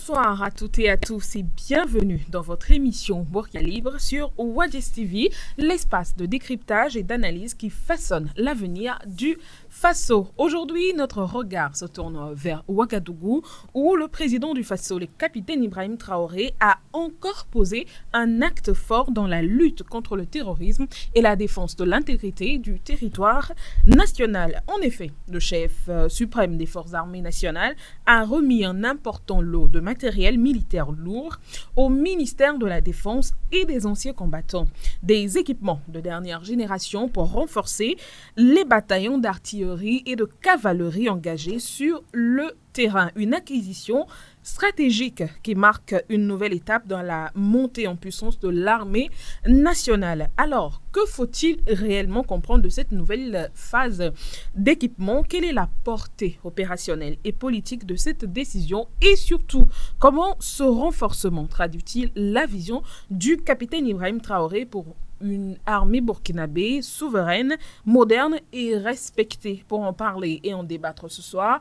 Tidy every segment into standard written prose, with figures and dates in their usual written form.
Bonsoir à toutes et à tous et bienvenue dans votre émission Bourkia Libre sur Wadjes TV, l'espace de décryptage et d'analyse qui façonne l'avenir du Faso. Aujourd'hui, notre regard se tourne vers Ouagadougou où le président du Faso, le capitaine Ibrahim Traoré, a encore posé un acte fort dans la lutte contre le terrorisme et la défense de l'intégrité du territoire national. En effet, le chef suprême des forces armées nationales a remis un important lot de matériel militaire lourd au ministère de la Défense et des anciens combattants. Des équipements de dernière génération pour renforcer les bataillons d'artillerie et de cavalerie engagés sur le terrain. Une acquisition stratégique qui marque une nouvelle étape dans la montée en puissance de l'armée nationale. Alors, que faut-il réellement comprendre de cette nouvelle phase d'équipement? Quelle est la portée opérationnelle et politique de cette décision? Et surtout, comment ce renforcement traduit-il la vision du capitaine Ibrahim Traoré pour une armée burkinabé souveraine, moderne et respectée? Pour en parler et en débattre ce soir,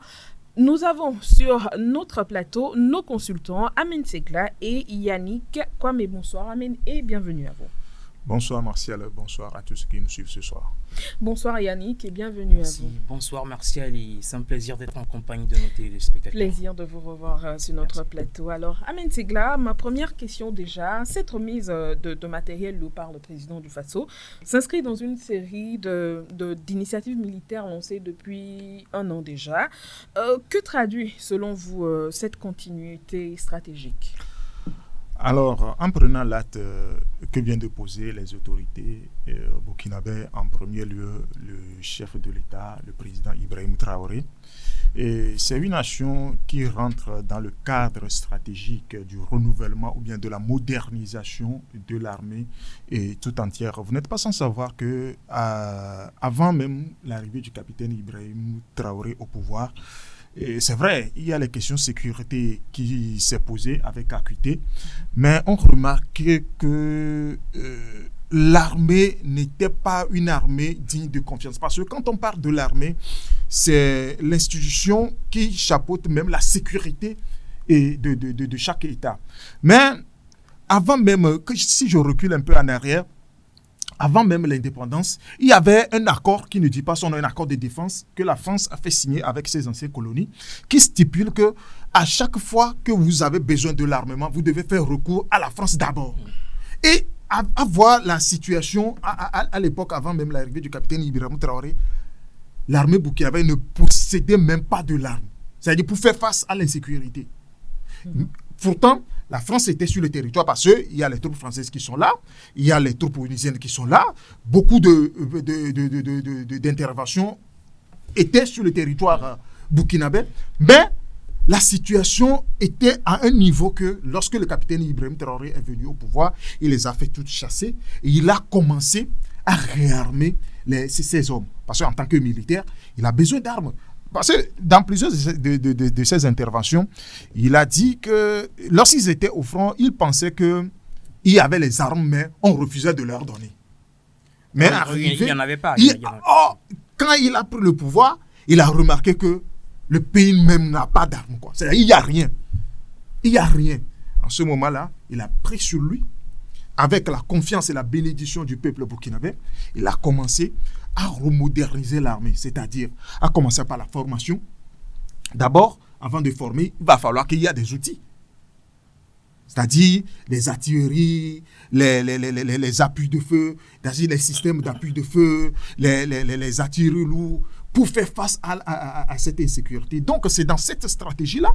nous avons sur notre plateau nos consultants Amen Segla et Yannick Kwame. Bonsoir Amen et bienvenue à vous. Bonsoir Martial, bonsoir à tous ceux qui nous suivent ce soir. Bonsoir Yannick et bienvenue à vous. Bonsoir Martial et c'est un plaisir d'être en compagnie de nos téléspectateurs. Plaisir de vous revoir sur notre plateau. Alors Amen Segla, ma première question déjà, cette remise de matériel par le président du Faso s'inscrit dans une série d'initiatives militaires lancées depuis un an déjà. Que traduit selon vous cette continuité stratégique ? Alors, en prenant l'acte que viennent de poser les autorités burkinabées, en premier lieu le chef de l'État, le président Ibrahim Traoré, c'est une nation qui rentre dans le cadre stratégique du renouvellement ou bien de la modernisation de l'armée tout entière. Vous n'êtes pas sans savoir que avant même l'arrivée du capitaine Ibrahim Traoré au pouvoir, et c'est vrai, il y a les questions de sécurité qui s'est posées avec acuité, mais on remarquait que l'armée n'était pas une armée digne de confiance. Parce que quand on parle de l'armée, c'est l'institution qui chapeaute même la sécurité de chaque État. Mais avant même, si je recule un peu en arrière, avant même l'indépendance, il y avait un accord qui ne dit pas son nom, un accord de défense que la France a fait signer avec ses anciennes colonies, qui stipule que à chaque fois que vous avez besoin de l'armement, vous devez faire recours à la France d'abord. Et à voir la situation à l'époque, avant même l'arrivée du capitaine Ibrahim Traoré, l'armée burkinabé ne possédait même pas de l'arme. C'est-à-dire pour faire face à l'insécurité. Pourtant, la France était sur le territoire parce qu'il y a les troupes françaises qui sont là, il y a les troupes onusiennes qui sont là, beaucoup d'interventions étaient sur le territoire burkinabé, mais la situation était à un niveau que lorsque le capitaine Ibrahim Traoré est venu au pouvoir, il les a fait toutes chasser et il a commencé à réarmer ces hommes. Parce qu'en tant que militaire, il a besoin d'armes. Parce que dans plusieurs de ses interventions, il a dit que lorsqu'ils étaient au front, ils pensaient qu'il y avait les armes, mais on refusait de leur donner. Mais il n'y en avait pas. Quand il a pris le pouvoir, il a remarqué que le pays même n'a pas d'armes. C'est-à-dire qu'il n'y a rien. Il n'y a rien. En ce moment-là, il a pris sur lui, avec la confiance et la bénédiction du peuple burkinabé, il a commencé à remoderniser l'armée, c'est-à-dire à commencer par la formation. D'abord, avant de former, il va falloir qu'il y ait des outils. C'est-à-dire les artilleries, les appuis de feu, c'est-à-dire les systèmes d'appui de feu, les artilleries lourds, pour faire face à cette insécurité. Donc, c'est dans cette stratégie-là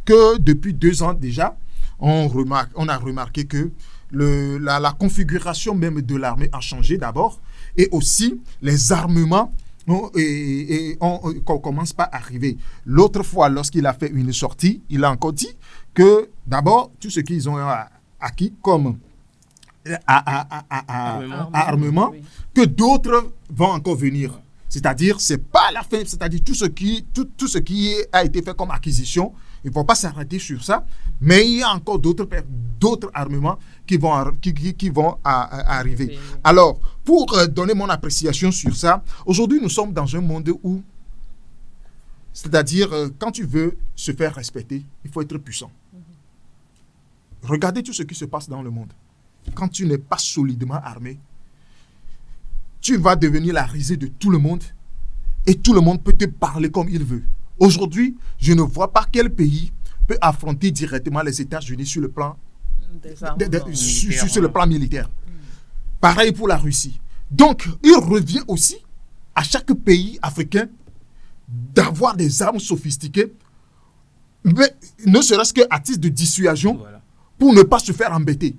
que depuis 2 ans déjà, on a remarqué que la configuration même de l'armée a changé d'abord, et aussi les armements commence pas à arriver. L'autre fois, lorsqu'il a fait une sortie, il a encore dit que d'abord, tout ce qu'ils ont acquis comme armement, oui, que d'autres vont encore venir. C'est-à-dire, c'est pas la fin, c'est-à-dire tout ce qui a été fait comme acquisition, il ne faut pas s'arrêter sur ça, mais il y a encore d'autres armements qui vont arriver. Alors, pour donner mon appréciation sur ça, aujourd'hui, nous sommes dans un monde où, c'est-à-dire, quand tu veux se faire respecter, il faut être puissant. regardez tout ce qui se passe dans le monde. Quand tu n'es pas solidement armé, tu vas devenir la risée de tout le monde et tout le monde peut te parler comme il veut. Aujourd'hui, je ne vois pas quel pays peut affronter directement les États-Unis sur le plan, sur le plan militaire. Pareil pour la Russie. Donc, il revient aussi à chaque pays africain d'avoir des armes sophistiquées, mais ne serait-ce qu'à titre de dissuasion, pour ne pas se faire embêter.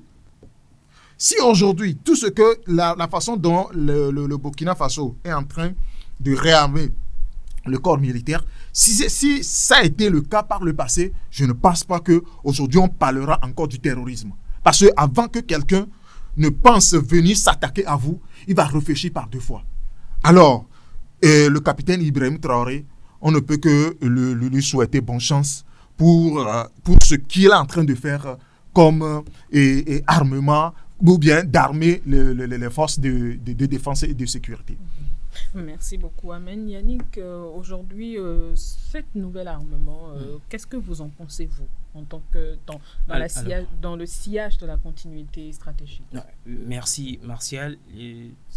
Si aujourd'hui, tout ce que la façon dont le Burkina Faso est en train de réarmer le corps militaire, si ça a été le cas par le passé, je ne pense pas qu'aujourd'hui on parlera encore du terrorisme. Parce qu'avant que quelqu'un ne pense venir s'attaquer à vous, il va réfléchir par 2 fois. Alors, le capitaine Ibrahim Traoré, on ne peut que lui souhaiter bonne chance pour ce qu'il est en train de faire comme armement, ou bien d'armer les forces de défense et de sécurité. Merci beaucoup, Amen. Yannick, aujourd'hui, cet nouvel armement, qu'est-ce que vous en pensez, vous, en tant que dans le sillage de la continuité stratégique? Merci, Martial.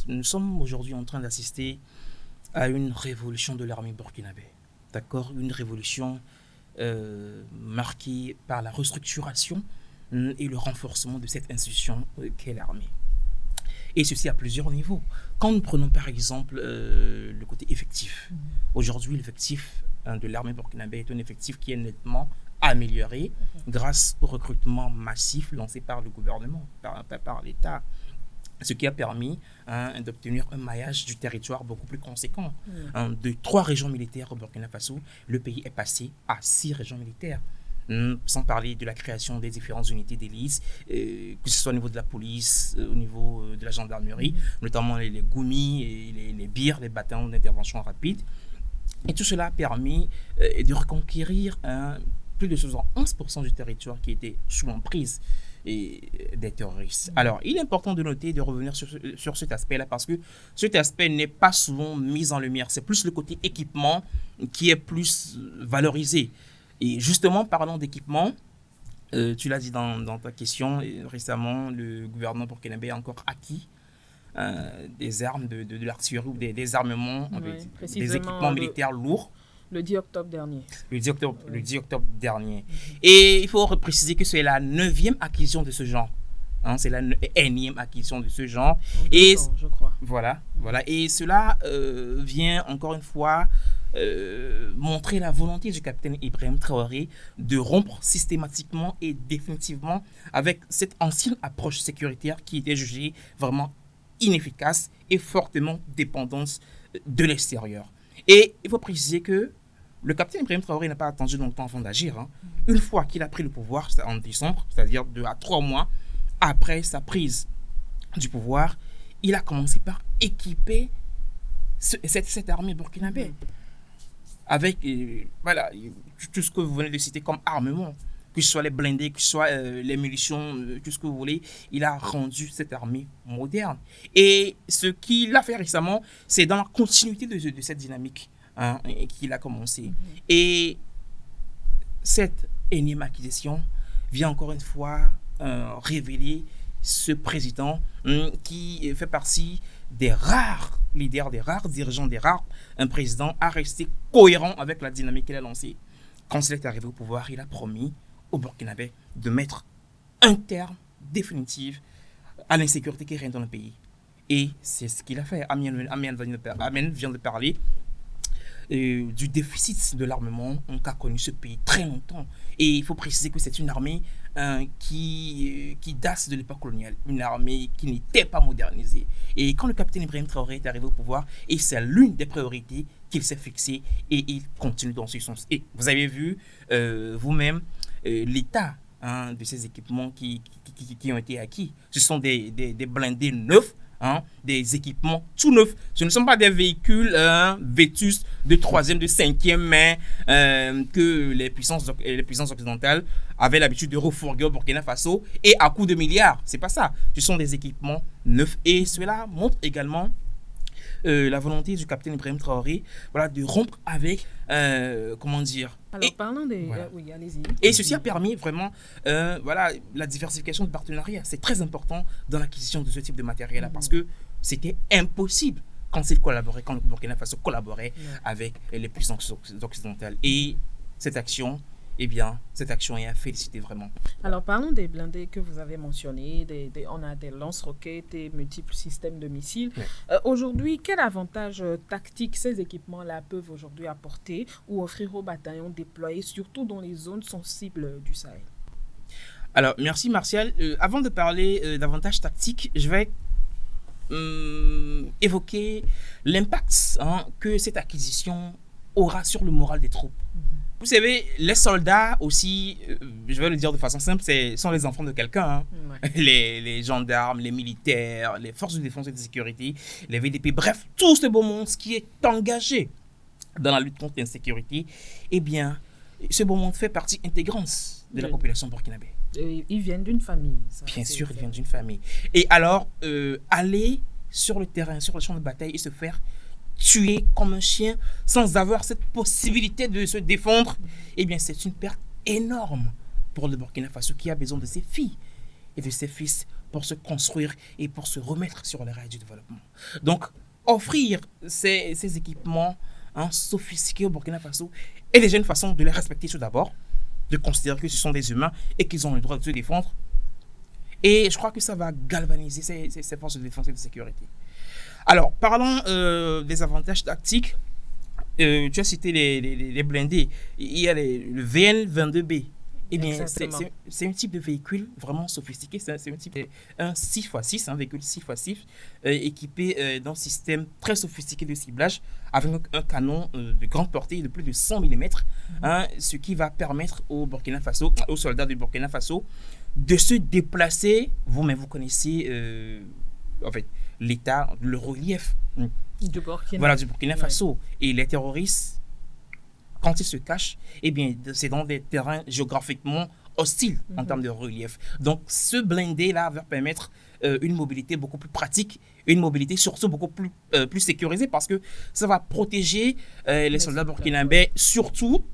Nous sommes aujourd'hui en train d'assister à une révolution de l'armée burkinabé. D'accord? Une révolution marquée par la restructuration et le renforcement de cette institution qu'est l'armée. Et ceci à plusieurs niveaux. Quand nous prenons par exemple le côté effectif, aujourd'hui l'effectif de l'armée burkinabé est un effectif qui est nettement amélioré grâce au recrutement massif lancé par le gouvernement, par l'État. Ce qui a permis d'obtenir un maillage du territoire beaucoup plus conséquent. De 3 régions militaires au Burkina Faso, le pays est passé à 6 régions militaires. Sans parler de la création des différentes unités d'hélice, que ce soit au niveau de la police, au niveau de la gendarmerie, notamment les GOUMI, et les BIR, les bataillons d'intervention rapide. Et tout cela a permis de reconquérir plus de 71% du territoire qui était sous l'emprise des terroristes. Alors, il est important de noter, de revenir sur cet aspect-là, parce que cet aspect n'est pas souvent mis en lumière. C'est plus le côté équipement qui est plus valorisé. Et justement, parlant d'équipement, tu l'as dit dans ta question, récemment, le gouvernement burkinabé a encore acquis des armes, de l'artillerie ou des armements, des équipements militaires lourds. Le 10 octobre dernier. Le 10 octobre dernier. Et il faut préciser que c'est la 9e acquisition de ce genre. C'est la 9e acquisition de ce genre. Et je crois. Voilà. Et cela vient encore une fois montrer la volonté du capitaine Ibrahim Traoré de rompre systématiquement et définitivement avec cette ancienne approche sécuritaire qui était jugée vraiment inefficace et fortement dépendante de l'extérieur. Et il faut préciser que le capitaine Ibrahim Traoré n'a pas attendu longtemps avant d'agir. Une fois qu'il a pris le pouvoir en décembre, c'est-à-dire 2 à 3 mois après sa prise du pouvoir, il a commencé par équiper cette armée burkinabé avec tout ce que vous venez de citer comme armement, que ce soit les blindés, que ce soit les munitions, tout ce que vous voulez. Il a rendu cette armée moderne. Et ce qu'il a fait récemment, c'est dans la continuité de cette dynamique qu'il a commencé. Et cette énième acquisition vient encore une fois révéler ce président qui fait partie des rares leaders, des rares dirigeants, un président à rester cohérent avec la dynamique qu'il a lancée. Quand il est arrivé au pouvoir, il a promis au Burkinabé de mettre un terme définitif à l'insécurité qui règne dans le pays. Et c'est ce qu'il a fait. Amen vient de parler du déficit de l'armement qu'a connu ce pays très longtemps. Et il faut préciser que c'est une armée qui date de l'époque coloniale, une armée qui n'était pas modernisée. Et quand le capitaine Ibrahim Traoré est arrivé au pouvoir, et c'est l'une des priorités qu'il s'est fixée, et il continue dans ce sens. Et vous avez vu vous-même l'état de ces équipements qui ont été acquis. Ce sont des blindés neufs, des équipements tout neufs. Ce ne sont pas des véhicules vétustes de 3e, de 5e main que les puissances occidentales avaient l'habitude de refourguer au Burkina Faso et à coups de milliards. C'est pas ça. Ce sont des équipements neufs et cela montre également la volonté du capitaine Ibrahim Traoré, voilà, de rompre avec, comment dire. Alors, parlons des... Voilà. oui, allez-y. Et ceci a permis vraiment voilà, la diversification de partenariats. C'est très important dans l'acquisition de ce type de matériel-là parce que c'était impossible quand le Burkina Faso collaborait avec les puissances occidentales. Et cette action est à féliciter vraiment. Alors, parlons des blindés que vous avez mentionnés. On a des lance-roquettes et multiples systèmes de missiles. Aujourd'hui, quel avantage tactique ces équipements-là peuvent aujourd'hui apporter ou offrir aux bataillons déployés, surtout dans les zones sensibles du Sahel? Alors, merci Martial. Avant de parler d'avantages tactiques, je vais évoquer l'impact que cette acquisition aura sur le moral des troupes. Vous savez, les soldats aussi, je vais le dire de façon simple, sont les enfants de quelqu'un. Les gendarmes, les militaires, les forces de défense et de sécurité, les VDP, bref, tout ce beau monde qui est engagé dans la lutte contre l'insécurité, eh bien, ce beau monde fait partie intégrante de la population burkinabé. Ils viennent d'une famille. Bien sûr, ils viennent d'une famille. Et alors, aller sur le terrain, sur le champ de bataille et se faire tuer comme un chien sans avoir cette possibilité de se défendre, eh bien, c'est une perte énorme pour le Burkina Faso qui a besoin de ses filles et de ses fils pour se construire et pour se remettre sur les rails du développement. Donc, offrir ces équipements sophistiqués au Burkina Faso est déjà une façon de les respecter tout d'abord, de considérer que ce sont des humains et qu'ils ont le droit de se défendre. Et je crois que ça va galvaniser ces forces de défense et de sécurité. Alors, parlons des avantages tactiques. Tu as cité les blindés. Il y a le VN-22B. Eh bien, c'est un type de véhicule vraiment sophistiqué. C'est un 6x6, un véhicule 6x6 équipé d'un système très sophistiqué de ciblage avec un canon de grande portée de plus de 100 mm, ce qui va permettre aux soldats du Burkina Faso de se déplacer. Vous-même, vous connaissez en fait, l'état, le relief du Burkina Faso. Et les terroristes, quand ils se cachent, eh bien, c'est dans des terrains géographiquement hostiles en termes de relief. Donc, ce blindé-là va permettre une mobilité beaucoup plus pratique, une mobilité surtout beaucoup plus sécurisée parce que ça va protéger les soldats burkinabés, surtout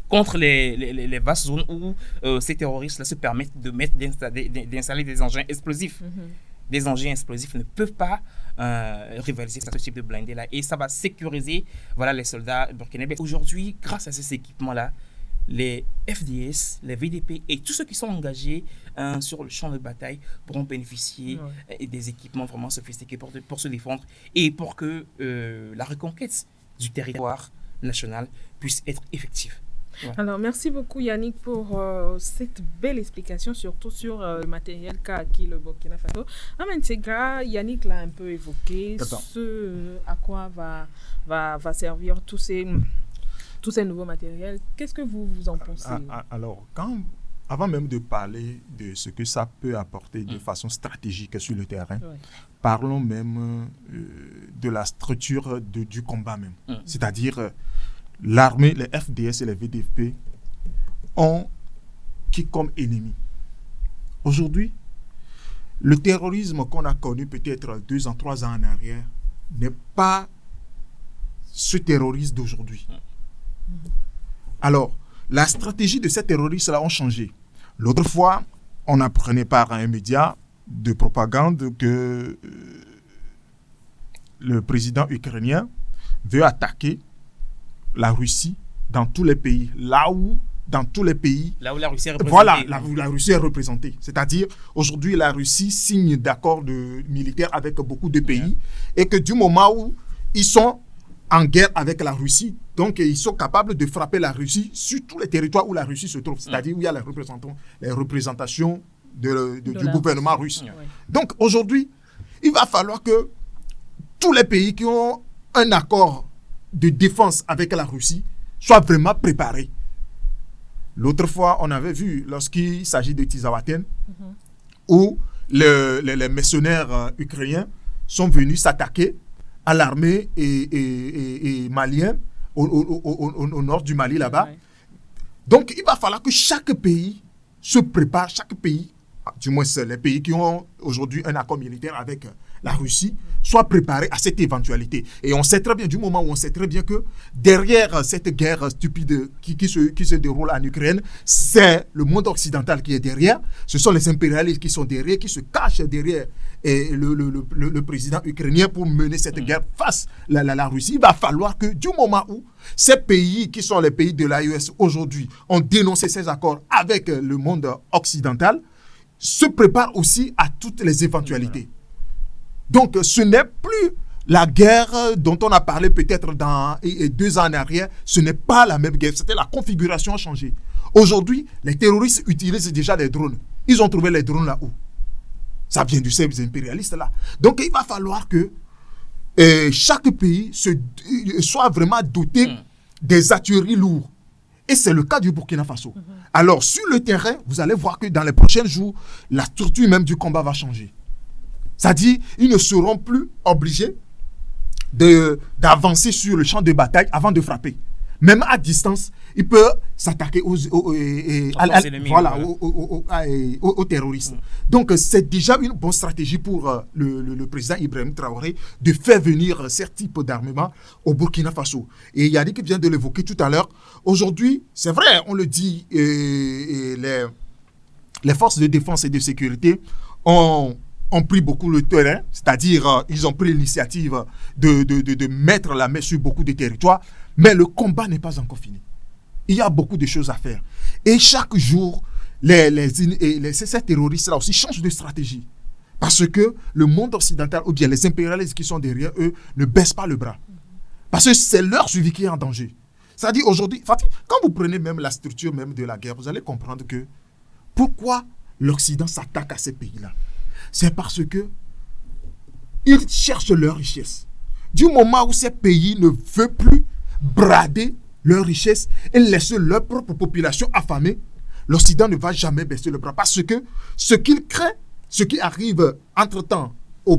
contre les vastes zones où ces terroristes-là se permettent d'installer des engins explosifs. Des engins explosifs ne peuvent pas rivaliser ce type de blindé-là. Et ça va sécuriser les soldats burkinabés. Aujourd'hui, grâce à ces équipements-là, les FDS, les VDP et tous ceux qui sont engagés sur le champ de bataille pourront bénéficier des équipements vraiment sophistiqués pour se défendre et pour que la reconquête du territoire national puisse être effective. Ouais. Alors, merci beaucoup Yannick pour cette belle explication, surtout sur le matériel qu'a acquis le Burkina Faso. Yannick l'a un peu évoqué, ce à quoi va servir tous ces nouveaux matériels. Qu'est-ce que vous en pensez? Alors, avant même de parler de ce que ça peut apporter de façon stratégique sur le terrain, parlons même de la structure du combat même. C'est-à-dire... l'armée, les FDS et les VDP ont qui comme ennemi? Aujourd'hui, le terrorisme qu'on a connu peut-être 2 ans, 3 ans en arrière n'est pas ce terrorisme d'aujourd'hui. Alors, la stratégie de ces terroristes-là ont changé. L'autre fois, on apprenait par un média de propagande que le président ukrainien veut attaquer la Russie dans tous les pays, là où la Russie est représentée. Voilà, là où la Russie est représentée. C'est-à-dire, aujourd'hui, la Russie signe d'accords militaires avec beaucoup de pays et que du moment où ils sont en guerre avec la Russie, donc ils sont capables de frapper la Russie sur tous les territoires où la Russie se trouve, c'est-à-dire où il y a les représentations du gouvernement russe. Donc, aujourd'hui, il va falloir que tous les pays qui ont un accord de défense avec la Russie soit vraiment préparé. L'autre fois, on avait vu, lorsqu'il s'agit de Tizawaten, où les mercenaires ukrainiens sont venus s'attaquer à l'armée et malienne au nord du Mali, là-bas. Donc, il va falloir que chaque pays se prépare, chaque pays, du moins les pays qui ont aujourd'hui un accord militaire avec la Russie, soit préparée à cette éventualité. Et on sait très bien, du moment où on sait très bien que derrière cette guerre stupide qui se déroule en Ukraine, c'est le monde occidental qui est derrière, ce sont les impérialistes qui sont derrière, qui se cachent derrière le président ukrainien pour mener cette guerre face à la Russie. Il va falloir que du moment où ces pays qui sont les pays de l'AES aujourd'hui ont dénoncé ces accords avec le monde occidental, se préparent aussi à toutes les éventualités. Donc, ce n'est plus la guerre dont on a parlé peut-être dans 2 ans en arrière. Ce n'est pas la même guerre. C'était la configuration a changé. Aujourd'hui, les terroristes utilisent déjà les drones. Ils ont trouvé les drones là-haut. Ça vient de ces impérialistes là. Donc, il va falloir que chaque pays soit vraiment doté des artilleries lourdes. Et c'est le cas du Burkina Faso. Alors, sur le terrain, vous allez voir que dans les prochains jours, la structure même du combat va changer. C'est-à-dire, ils ne seront plus obligés d'avancer sur le champ de bataille avant de frapper. Même à distance, ils peuvent s'attaquer aux terroristes. Donc, c'est déjà une bonne stratégie pour le président Ibrahim Traoré de faire venir ce type d'armement au Burkina Faso. Et Yannick vient de l'évoquer tout à l'heure. Aujourd'hui, c'est vrai, on le dit, les forces de défense et de sécurité ont pris beaucoup le terrain, c'est-à-dire ils ont pris l'initiative de mettre la main sur beaucoup de territoires, mais le combat n'est pas encore fini. Il y a beaucoup de choses à faire. Et chaque jour, ces terroristes-là aussi changent de stratégie. Parce que le monde occidental, ou bien les impérialistes qui sont derrière eux, ne baissent pas le bras. Parce que c'est leur survie qui est en danger. C'est-à-dire aujourd'hui, quand vous prenez même la structure même de la guerre, vous allez comprendre que pourquoi l'Occident s'attaque à ces pays-là. C'est parce que ils cherchent leur richesse. Du moment où ces pays ne veulent plus brader leur richesse et laisser leur propre population affamée, l'Occident ne va jamais baisser le bras. Parce que ce qu'il craint, ce qui arrive entre-temps au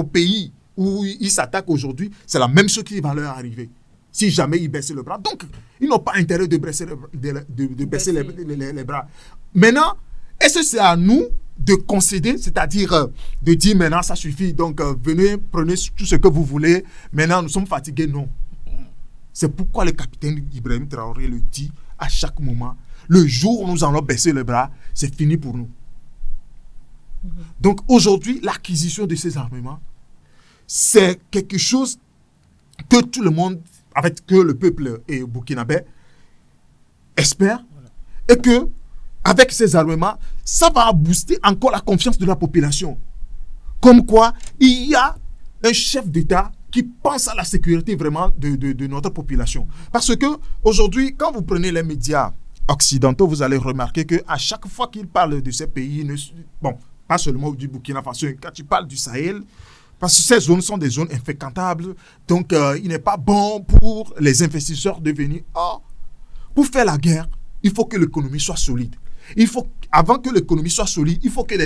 pays où ils s'attaquent aujourd'hui, c'est la même chose qui va leur arriver. Si jamais ils baissent le bras. Donc, ils n'ont pas intérêt de baisser les bras. Maintenant, est-ce que c'est à nous de concéder, c'est-à-dire de dire maintenant ça suffit, donc venez, prenez tout ce que vous voulez, maintenant nous sommes fatigués? Non. C'est pourquoi le capitaine Ibrahim Traoré le dit à chaque moment, le jour où nous allons baisser les bras, c'est fini pour nous. Donc aujourd'hui, l'acquisition de ces armements, c'est quelque chose que tout le monde, que le peuple burkinabé espère, et que avec ces armements, ça va booster encore la confiance de la population. Comme quoi, il y a un chef d'État qui pense à la sécurité vraiment de notre population. Parce que aujourd'hui, quand vous prenez les médias occidentaux, vous allez remarquer qu'à chaque fois qu'ils parlent de ces pays, pas seulement du Burkina Faso, quand ils parlent du Sahel, parce que ces zones sont des zones infréquentables, donc il n'est pas bon pour les investisseurs de venir. Or, pour faire la guerre, il faut que l'économie soit solide. Avant que l'économie soit solide, il faut que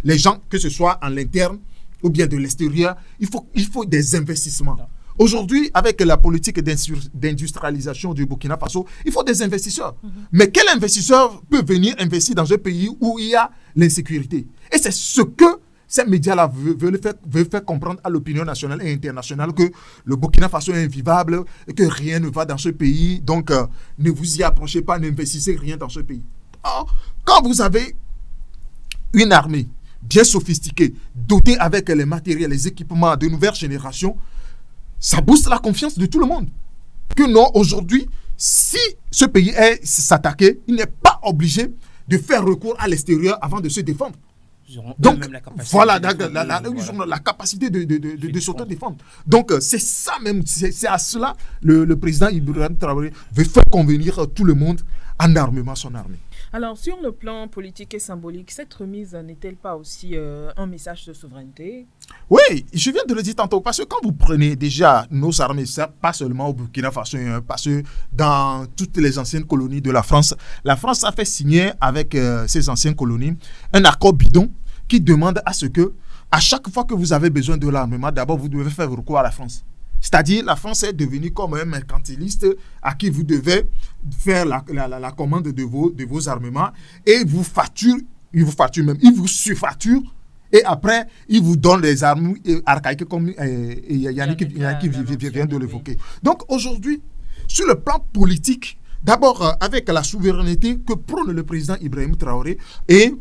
les gens, que ce soit en interne ou bien de l'extérieur, il faut des investissements. Aujourd'hui, avec la politique d'industrialisation du Burkina Faso, il faut des investisseurs. Mais quel investisseur peut venir investir dans un pays où il y a l'insécurité? Et c'est ce que ces médias-là veulent faire comprendre à l'opinion nationale et internationale, que le Burkina Faso est invivable et que rien ne va dans ce pays. Donc, ne vous y approchez pas, n'investissez rien dans ce pays. Or, quand vous avez une armée bien sophistiquée, dotée avec les matériels, les équipements de nouvelle génération, ça booste la confiance de tout le monde. Que non, aujourd'hui, si ce pays s'attaquait, il n'est pas obligé de faire recours à l'extérieur avant de se défendre. Donc, voilà, ils ont la capacité de s'autodéfendre. Donc, c'est ça même, c'est à cela le président Ibrahim Traoré veut faire convenir tout le monde en armement son armée. Alors, sur le plan politique et symbolique, cette remise n'est-elle pas aussi un message de souveraineté? Oui, je viens de le dire tantôt, parce que quand vous prenez déjà nos armées, ça, pas seulement au Burkina Faso, parce que dans toutes les anciennes colonies de la France a fait signer avec ces anciennes colonies un accord bidon qui demande à ce que, à chaque fois que vous avez besoin de l'armement, d'abord vous devez faire recours à la France. C'est-à-dire, la France est devenue comme un mercantiliste à qui vous devez faire la commande de vos armements, et ils vous surfacturent Et après, ils vous donnent des armes archaïques comme Yannick vient de l'évoquer. Donc aujourd'hui, sur le plan politique, d'abord avec la souveraineté que prône le président Ibrahim Traoré et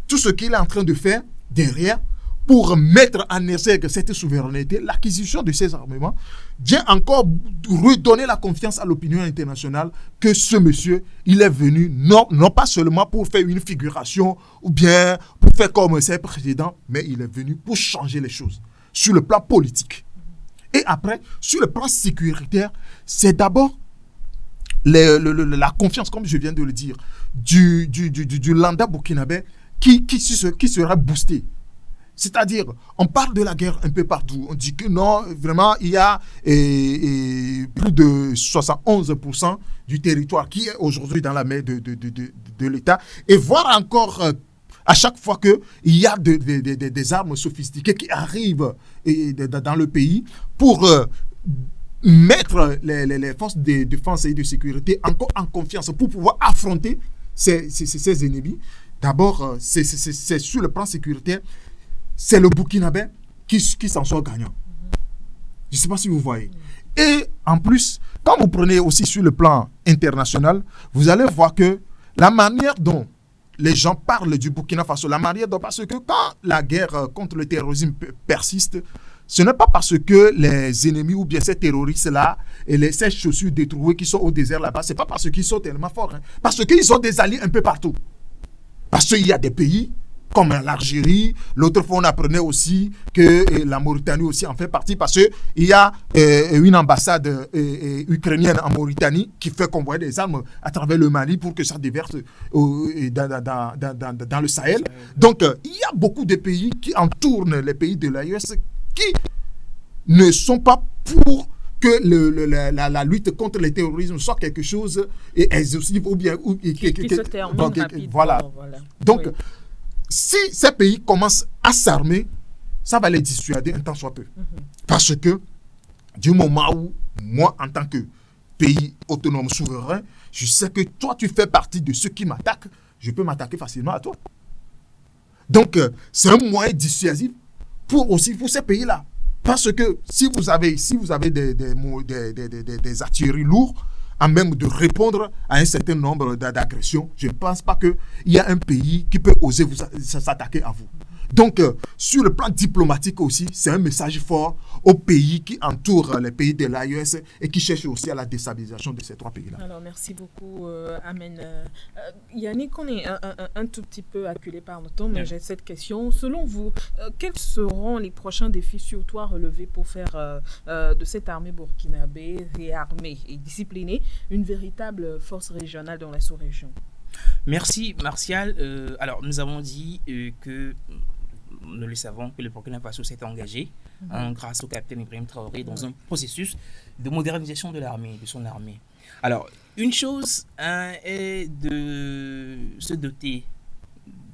tout ce qu'il est en train de faire derrière pour mettre en exergue cette souveraineté, l'acquisition de ces armements vient encore redonner la confiance à l'opinion internationale que ce monsieur, il est venu non pas seulement pour faire une figuration ou bien pour faire comme ses précédents, mais il est venu pour changer les choses sur le plan politique. Et après, sur le plan sécuritaire, c'est d'abord la confiance, comme je viens de le dire, du lambda burkinabé qui sera boosté. C'est-à-dire, on parle de la guerre un peu partout. On dit que non, vraiment, il y a plus de 71% du territoire qui est aujourd'hui dans la main de l'État. Et voir encore, à chaque fois qu'il y a des armes sophistiquées qui arrivent dans le pays pour mettre les forces de défense et de sécurité encore en confiance pour pouvoir affronter ces ennemis. D'abord, c'est sur le plan sécuritaire, c'est le Burkinabé qui s'en sort gagnant. Je ne sais pas si vous voyez. Et en plus, quand vous prenez aussi sur le plan international, vous allez voir que la manière dont les gens parlent du Burkina Faso, la manière dont, parce que quand la guerre contre le terrorisme persiste, ce n'est pas parce que les ennemis ou bien ces terroristes-là et ces chaussures détruites qui sont au désert là-bas, ce n'est pas parce qu'ils sont tellement forts, parce qu'ils ont des alliés un peu partout. Parce qu'il y a des pays comme l'Algérie. L'autre fois, on apprenait aussi que la Mauritanie aussi en fait partie parce qu'il y a une ambassade ukrainienne en Mauritanie qui fait convoyer des armes à travers le Mali pour que ça déverse dans le Sahel. Donc, il y a beaucoup de pays qui entourent les pays de l'AES qui ne sont pas pour que la lutte contre le terrorisme soit quelque chose exhaustif ou bien qui se termine rapidement. Voilà. Donc, si ces pays commencent à s'armer, ça va les dissuader un temps soit peu. Parce que du moment où moi, en tant que pays autonome souverain, je sais que toi, tu fais partie de ceux qui m'attaquent, je peux m'attaquer facilement à toi. Donc, c'est un moyen dissuasif pour ces pays-là. Parce que si vous avez des artilleries lourdes, à même de répondre à un certain nombre d'agressions, je ne pense pas qu'il y a un pays qui peut oser s'attaquer à vous. Donc, sur le plan diplomatique aussi, c'est un message fort aux pays qui entourent les pays de l'AES et qui cherchent aussi à la déstabilisation de ces trois pays-là. Alors, merci beaucoup, Amen. Yannick, on est un tout petit peu acculé par le temps, mais j'ai cette question. Selon vous, quels seront les prochains défis surtout à relever pour faire de cette armée burkinabé réarmée et disciplinée une véritable force régionale dans la sous-région? Merci, Martial. Alors, nous avons dit que nous le savons, que le Burkina Faso s'est engagé grâce au capitaine Ibrahim Traoré dans un processus de modernisation de l'armée, de son armée. Alors, une chose est de se doter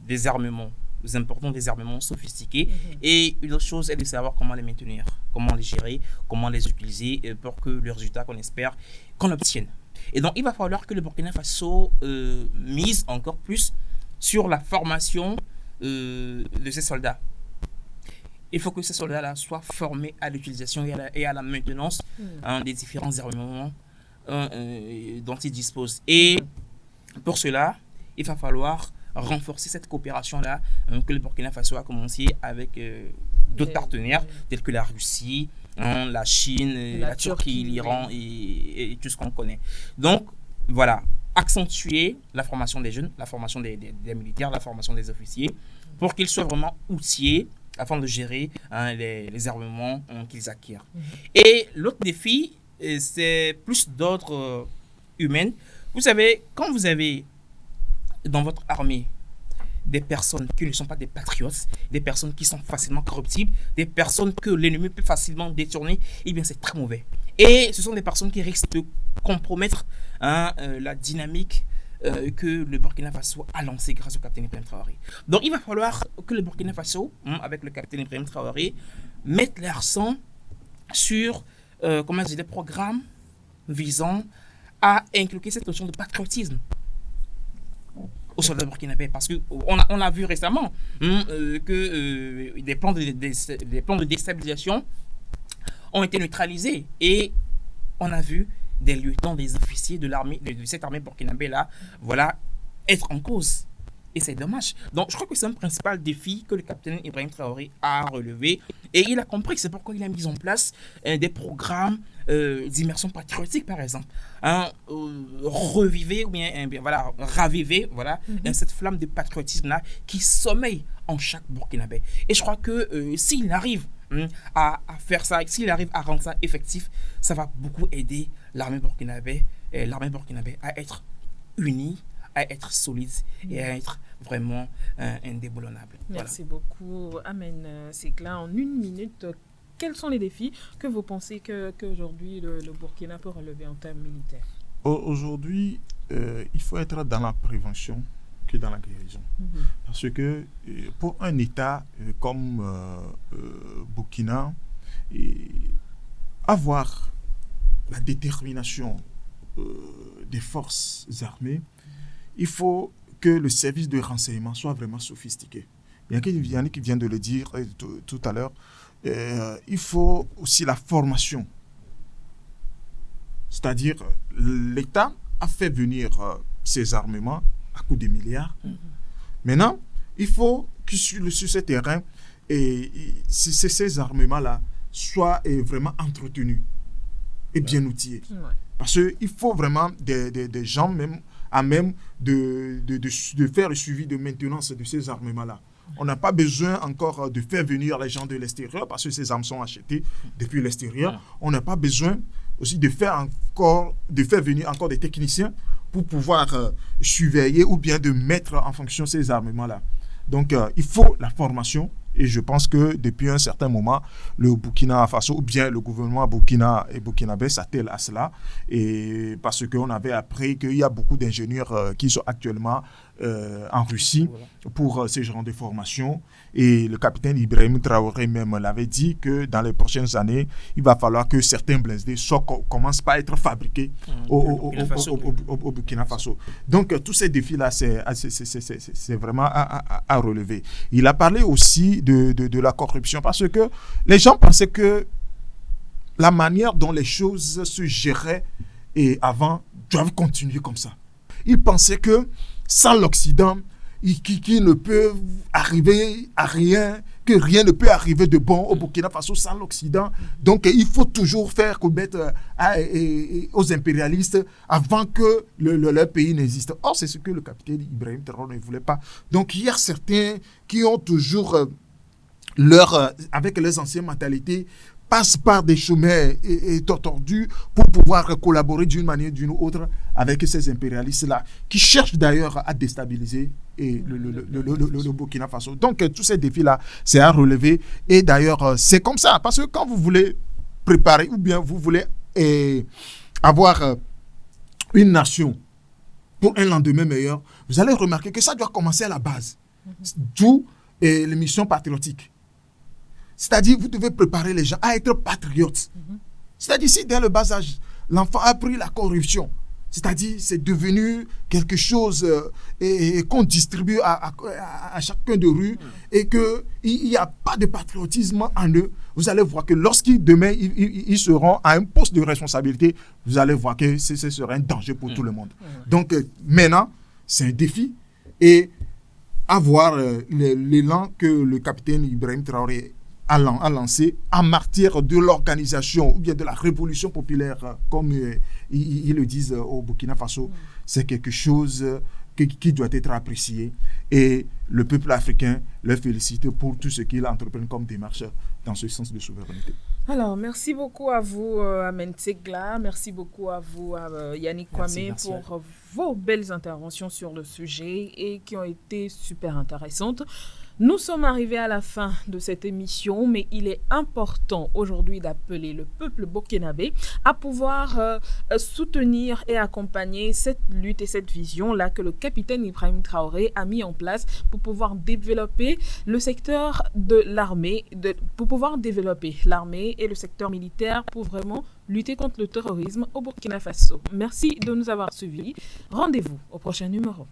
des armements importants, des armements sophistiqués, et une autre chose est de savoir comment les maintenir, comment les gérer, comment les utiliser pour que le résultat qu'on espère, qu'on obtienne. Et donc, il va falloir que le Burkina Faso mise encore plus sur la formation de ces soldats. Il faut que ces soldats-là soient formés à l'utilisation et à la maintenance des différents armements dont ils disposent. Et pour cela, il va falloir renforcer cette coopération-là que le Burkina Faso a commencé avec d'autres partenaires tels que la Russie, la Chine, la Turquie, l'Iran et tout ce qu'on connaît. Donc, voilà, accentuer la formation des jeunes, la formation des militaires, la formation des officiers, pour qu'ils soient vraiment outillés afin de gérer les armements qu'ils acquièrent. Et l'autre défi, c'est plus d'ordre humain. Vous savez, quand vous avez dans votre armée des personnes qui ne sont pas des patriotes, des personnes qui sont facilement corruptibles, des personnes que l'ennemi peut facilement détourner, eh bien c'est très mauvais. Et ce sont des personnes qui risquent de compromettre la dynamique que le Burkina Faso a lancée grâce au capitaine Ibrahim Traoré. Donc il va falloir que le Burkina Faso, avec le capitaine Ibrahim Traoré, mette l'accent sur des programmes visant à inculquer cette notion de patriotisme aux soldats burkinabés. Parce qu'on l'a vu récemment, que des plans de déstabilisation ont été neutralisés. Et on a vu des lieutenants, des officiers de l'armée, de cette armée burkinabé-là, voilà, être en cause. Et c'est dommage. Donc, je crois que c'est un principal défi que le capitaine Ibrahim Traoré a relevé. Et il a compris que c'est pourquoi il a mis en place des programmes d'immersion patriotique, par exemple. Reviver, ou bien voilà, raviver voilà, cette flamme de patriotisme-là qui sommeille en chaque Burkinabé. Et je crois que s'il arrive à faire ça, s'il arrive à rendre ça effectif, ça va beaucoup aider l'armée burkinabé à être unie, à être solide et à être vraiment indéboulonnable. Merci beaucoup. Amen. C'est clair. En 1 minute, quels sont les défis que vous pensez qu'aujourd'hui le Burkina peut relever en termes militaires? Aujourd'hui, il faut être dans la prévention que dans la guérison. Parce que pour un État comme Burkina, avoir la détermination des forces armées, il faut que le service de renseignement soit vraiment sophistiqué. Yannick qui vient de le dire tout à l'heure, il faut aussi la formation. C'est-à-dire, l'État a fait venir ses armements à coups de milliards. Maintenant, il faut que sur ce terrain, ces armements-là soient vraiment entretenus et bien outillés. Parce qu'il faut vraiment des gens même à même de faire le suivi de maintenance de ces armements-là. On n'a pas besoin encore de faire venir les gens de l'extérieur parce que ces armes sont achetées depuis l'extérieur. On n'a pas besoin aussi de faire venir encore des techniciens pour pouvoir surveiller ou bien de mettre en fonction ces armements-là. Donc, il faut la formation. Et je pense que depuis un certain moment, le Burkina Faso ou bien le gouvernement burkinabé s'attelle à cela. Et parce qu'on avait appris qu'il y a beaucoup d'ingénieurs qui sont actuellement en Russie pour ce genre de formation. Et le capitaine Ibrahim Traoré même l'avait dit que dans les prochaines années, il va falloir que certains blindés commencent par être fabriqués au Burkina Faso. Donc, tous ces défis-là, c'est vraiment à relever. Il a parlé aussi de la corruption parce que les gens pensaient que la manière dont les choses se géraient avant doivent continuer comme ça. Ils pensaient que sans l'Occident, qui ne peut arriver à rien, que rien ne peut arriver de bon au Burkina Faso sans l'Occident. Donc, il faut toujours faire commettre aux impérialistes avant que leur pays n'existe. Or, c'est ce que le capitaine Ibrahim Traoré ne voulait pas. Donc, il y a certains qui ont toujours, avec leurs anciennes mentalités, passent par des chemins tordus pour pouvoir collaborer d'une manière ou d'une autre avec ces impérialistes-là, qui cherchent d'ailleurs à déstabiliser le Burkina Faso. Donc, tous ces défis-là, c'est à relever. Et d'ailleurs, c'est comme ça. Parce que quand vous voulez préparer ou bien vous voulez avoir une nation pour un lendemain meilleur, vous allez remarquer que ça doit commencer à la base. D'où les missions patriotiques. C'est-à-dire, vous devez préparer les gens à être patriotes. C'est-à-dire, si dès le bas âge, l'enfant a pris la corruption, c'est-à-dire, c'est devenu quelque chose qu'on distribue à chacun de rue et qu'il n'y a pas de patriotisme en eux, vous allez voir que lorsqu'ils, demain, ils seront à un poste de responsabilité, vous allez voir que ce sera un danger pour tout le monde. Donc, maintenant, c'est un défi et avoir l'élan que le capitaine Ibrahim Traoré a lancé en martyr de l'organisation ou bien de la révolution populaire, comme ils le disent au Burkina Faso, c'est quelque chose qui doit être apprécié. Et le peuple africain le félicite pour tout ce qu'il entreprend comme démarche dans ce sens de souveraineté. Alors, merci beaucoup à vous, Amen Tsegla. Merci beaucoup à vous, Yannick Kwame, pour vos belles interventions sur le sujet et qui ont été super intéressantes. Nous sommes arrivés à la fin de cette émission, mais il est important aujourd'hui d'appeler le peuple burkinabé à pouvoir soutenir et accompagner cette lutte et cette vision-là que le capitaine Ibrahim Traoré a mis en place pour pouvoir développer le secteur de l'armée, pour pouvoir développer l'armée et le secteur militaire pour vraiment lutter contre le terrorisme au Burkina Faso. Merci de nous avoir suivis. Rendez-vous au prochain numéro.